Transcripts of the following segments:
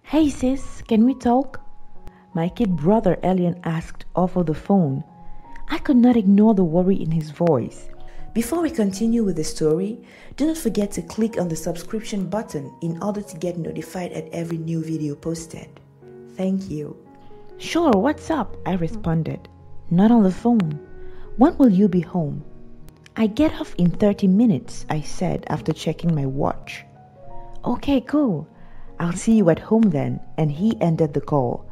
Hey sis, can we talk? My kid brother Elian asked over the phone. I could not ignore the worry in his voice. Before we continue with the story, do not forget to click on the subscription button in order to get notified at every new video posted. Thank you. Sure, what's up? I responded. Not on the phone. When will you be home? I get off in 30 minutes, I said after checking my watch. Okay, cool. I'll see you at home then, and he ended the call.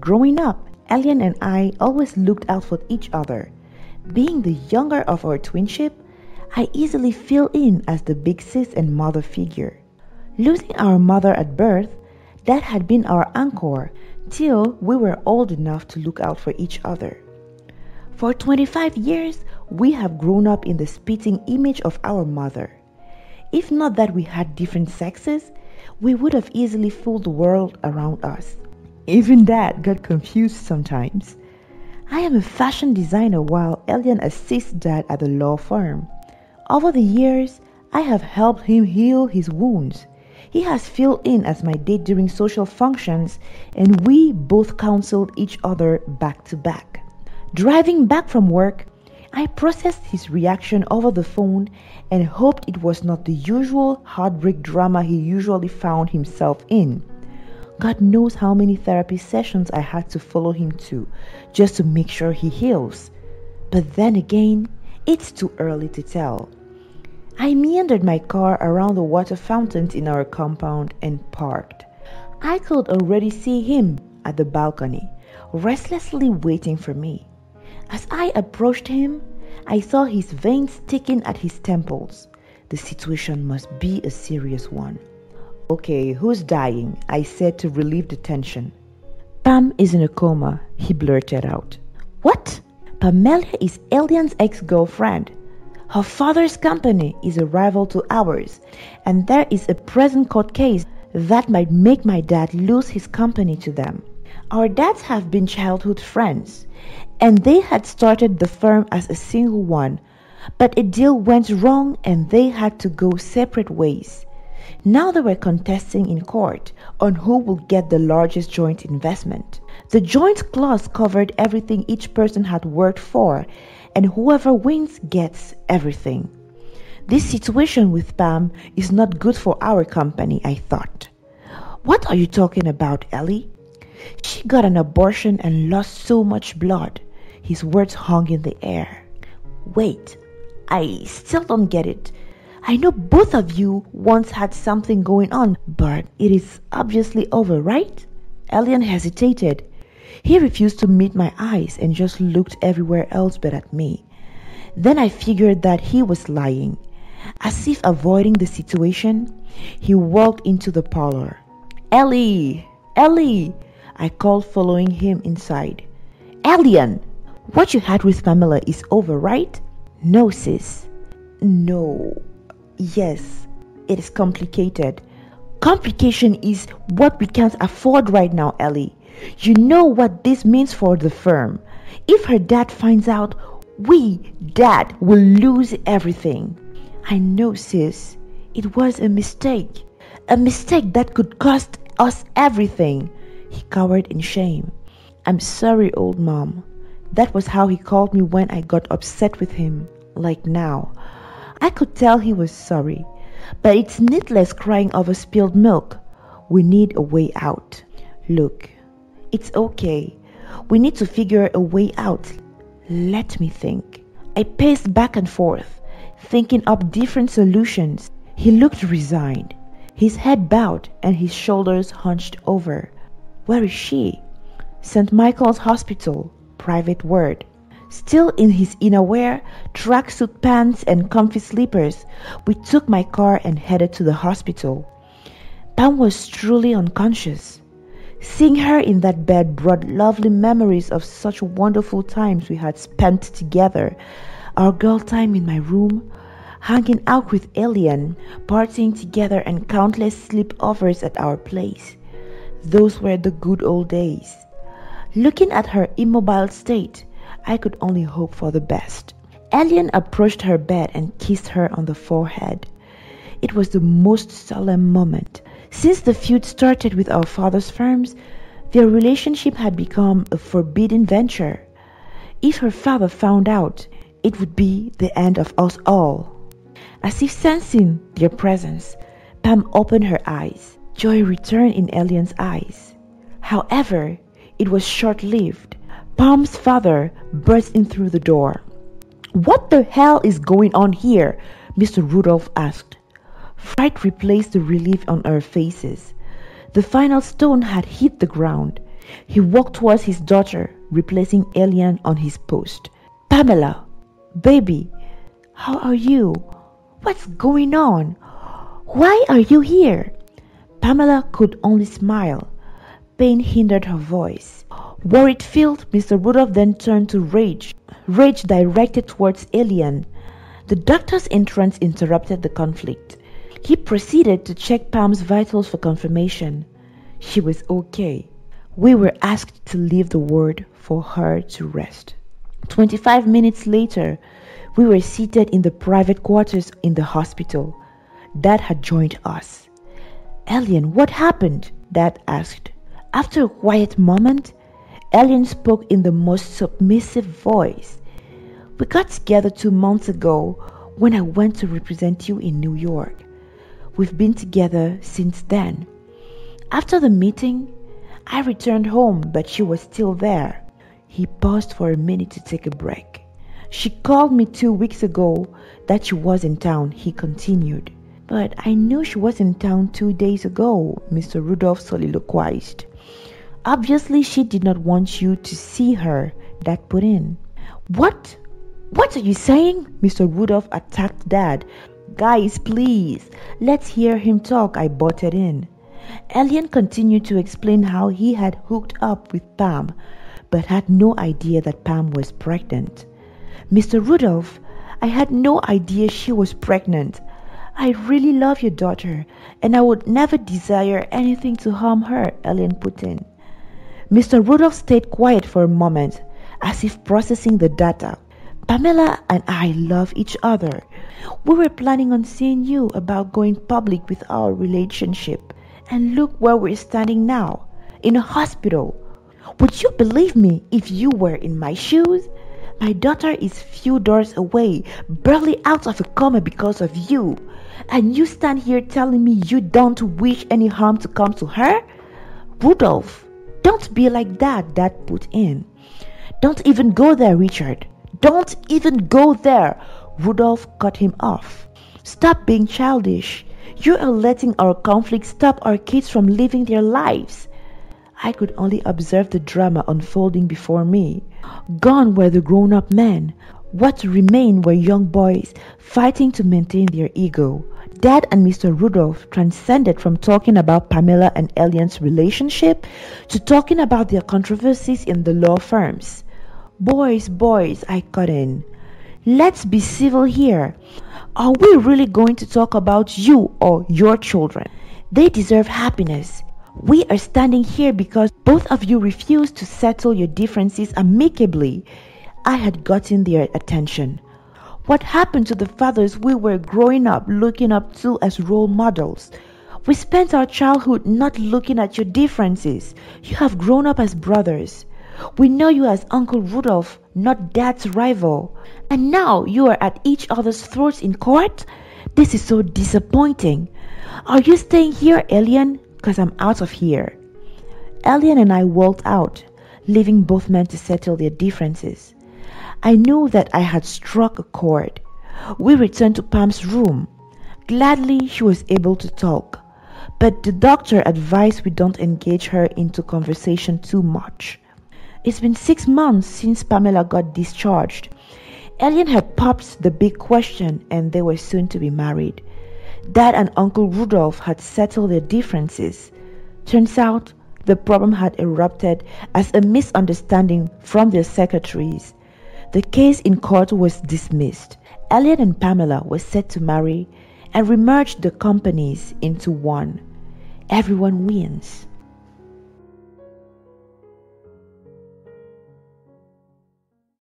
Growing up, Elian and I always looked out for each other. Being the younger of our twinship, I easily fell in as the big sis and mother figure. Losing our mother at birth, that had been our anchor till we were old enough to look out for each other. For 25 years, we have grown up in the spitting image of our mother. If not that we had different sexes, we would have easily fooled the world around us. Even that got confused sometimes. I am a fashion designer while Elian assists Dad at a law firm. Over the years, I have helped him heal his wounds. He has filled in as my date during social functions, and we both counseled each other back to back. Driving back from work, I processed his reaction over the phone and hoped it was not the usual heartbreak drama he usually found himself in. God knows how many therapy sessions I had to follow him to just to make sure he heals. But then again, it's too early to tell. I meandered my car around the water fountains in our compound and parked. I could already see him at the balcony, restlessly waiting for me. As I approached him, I saw his veins sticking at his temples. The situation must be a serious one. Okay, who's dying? I said to relieve the tension. Pam is in a coma, he blurted out. What? Pamela is Elian's ex-girlfriend. Her father's company is a rival to ours, and there is a present court case that might make my dad lose his company to them. Our dads have been childhood friends, and they had started the firm as a single one, but a deal went wrong and they had to go separate ways. Now they were contesting in court on who will get the largest joint investment. The joint clause covered everything each person had worked for, and whoever wins gets everything. This situation with Pam is not good for our company, I thought. What are you talking about, Ellie? She got an abortion and lost so much blood. His words hung in the air. Wait, I still don't get it. I know both of you once had something going on, but it is obviously over, right? Elian hesitated. He refused to meet my eyes and just looked everywhere else but at me. Then I figured that he was lying. As if avoiding the situation, he walked into the parlor. Ellie! Ellie! I called, following him inside. Elian! What you had with Pamela is over, right? No, sis. No. Yes, it is complicated. Complication is what we can't afford right now, Ellie. You know what this means for the firm. If her dad finds out, Dad, will lose everything. I know, sis. It was a mistake. A mistake that could cost us everything. He cowered in shame. I'm sorry, old mom. That was how he called me when I got upset with him, like now. I could tell he was sorry, but it's needless crying over spilled milk. We need a way out. Look, it's okay. We need to figure a way out. Let me think. I paced back and forth, thinking up different solutions. He looked resigned, his head bowed and his shoulders hunched over. Where is she? St. Michael's Hospital, private ward. Still in his innerwear, tracksuit pants and comfy slippers, we took my car and headed to the hospital. Pam was truly unconscious. Seeing her in that bed brought lovely memories of such wonderful times we had spent together. Our girl time in my room, hanging out with Elian, partying together and countless sleepovers at our place. Those were the good old days. Looking at her immobile state, I could only hope for the best. Elian approached her bed and kissed her on the forehead. It was the most solemn moment, Since the feud started with our father's firms, their relationship had become a forbidden venture. If her father found out, it would be the end of us all. As if sensing their presence, Pam opened her eyes. Joy returned in Elian's eyes. However, it was short-lived. Pam's father burst in through the door. "What the hell is going on here?" Mr. Rudolph asked. Fright replaced the relief on our faces. The final stone had hit the ground. He walked towards his daughter, replacing Elian on his post. "Pamela, baby, how are you? What's going on? Why are you here?" Pamela could only smile. Pain hindered her voice. Worried-filled, Mr. Rudolph then turned to rage directed towards Elian. The doctor's entrance interrupted the conflict. He proceeded to check Pam's vitals for confirmation. She was okay. We were asked to leave the ward for her to rest. 25 minutes later, we were seated in the private quarters in the hospital. Dad had joined us. "Elian, what happened?" Dad asked. After a quiet moment, Elian spoke in the most submissive voice. "We got together 2 months ago when I went to represent you in New York. We've been together since then. After the meeting, I returned home, but she was still there." He paused for a minute to take a break. "She called me 2 weeks ago that she was in town," he continued. "But I knew she was in town 2 days ago," Mr. Rudolph soliloquized. "Obviously, she did not want you to see her," Dad put in. What are you saying?" Mr. Rudolph attacked Dad. "Guys, please, let's hear him talk," I butted in. Elian continued to explain how he had hooked up with Pam, but had no idea that Pam was pregnant. "Mr. Rudolph, I had no idea she was pregnant. I really love your daughter, and I would never desire anything to harm her," Elian put in. Mr. Rudolph stayed quiet for a moment, as if processing the data. "Pamela and I love each other. We were planning on seeing you about going public with our relationship. And look where we're standing now, in a hospital. Would you believe me if you were in my shoes? My daughter is few doors away, barely out of a coma because of you. And you stand here telling me you don't wish any harm to come to her? Rudolph, don't be like that," Dad put in. "Don't even go there, Richard. Don't even go there," Rudolph cut him off. "Stop being childish. You are letting our conflict stop our kids from living their lives." I could only observe the drama unfolding before me. Gone were the grown-up men. What remained were young boys fighting to maintain their ego. Dad and Mr. Rudolph transcended from talking about Pamela and Elian's relationship to talking about their controversies in the law firms. Boys, I cut in. "Let's be civil here. Are we really going to talk about you or your children? They deserve happiness. We are standing here because both of you refused to settle your differences amicably." I had gotten their attention. "What happened to the fathers we were growing up looking up to as role models? We spent our childhood not looking at your differences. You have grown up as brothers. We know you as Uncle Rudolph, not Dad's rival. And now you are at each other's throats in court? This is so disappointing. Are you staying here, Elian? 'Cause I'm out of here." Elian and I walked out, leaving both men to settle their differences. I knew that I had struck a chord. We returned to Pam's room. Gladly, she was able to talk, but the doctor advised we don't engage her into conversation too much. It's been 6 months since Pamela got discharged. Elian had popped the big question, and they were soon to be married. Dad and Uncle Rudolph had settled their differences. Turns out, the problem had erupted as a misunderstanding from their secretaries. The case in court was dismissed. Elian and Pamela were set to marry and remerge the companies into one. Everyone wins.